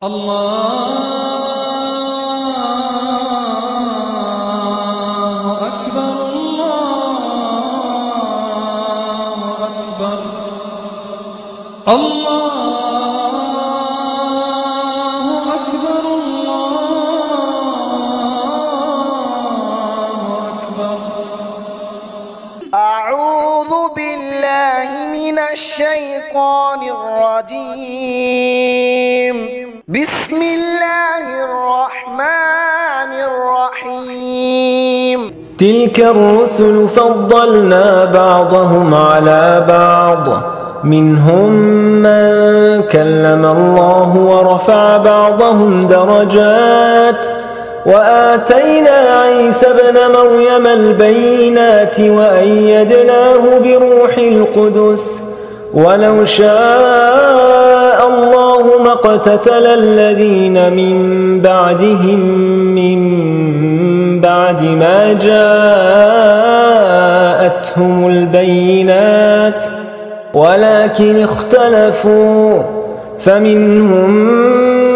الله أكبر الله أكبر الله أكبر الله أكبر. أعوذ بالله من الشيطان الرجيم. بسم الله الرحمن الرحيم. تلك الرسل فضلنا بعضهم على بعض منهم من كلم الله ورفع بعضهم درجات وآتينا عيسى ابن مريم البينات وأيدناه بروح القدس ولو شاء الله ما اقتتل الذين من بعدهم من بعد ما جاءتهم البينات ولكن اختلفوا فمنهم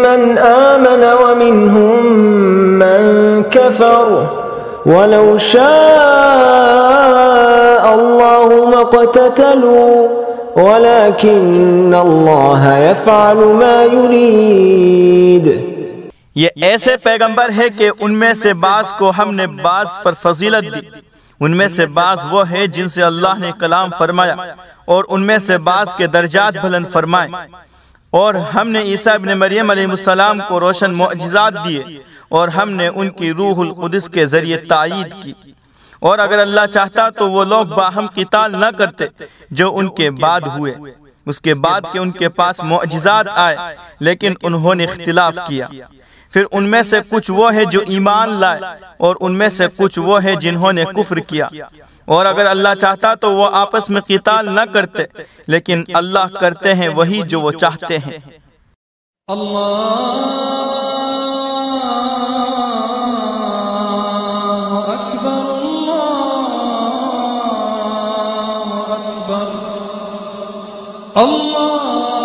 من آمن ومنهم من كفر ولو شاء الله ما اقتتلوا ولكن الله يفعل ما يريد. ये ऐसे पैगंबर है कि उनमें से बाज़ को हमने बाज़ पर फजीलत दी। उनमें से बाज़ वो है जिनसे अल्लाह ने कलाम फरमाया और उनमें से बाज़ के दर्जात बुलंद फरमाए। और हमने ईसा इब्न मरियम अलैहिस्सलाम को रोशन मुअजिज़ात दिए और हमने उनकी रूहुल कुदस के जरिए तायीद की। और अगर अल्लाह चाहता तो वो लोग बाहम क़िताल न करते जो उनके बाद हुए, उसके बाद के उनके पास मुअजिज़ात आए, लेकिन उन्होंने इख्तिलाफ किया। फिर उनमें से कुछ वो है जो ईमान लाए और उनमें से कुछ वो है जिन्होंने कुफ्र किया। और अगर अल्लाह चाहता तो वो आपस में क़िताल न करते, लेकिन अल्लाह करते हैं वही जो वो चाहते हैं। अल्लाहु अकबर अल्लाहु अकबर।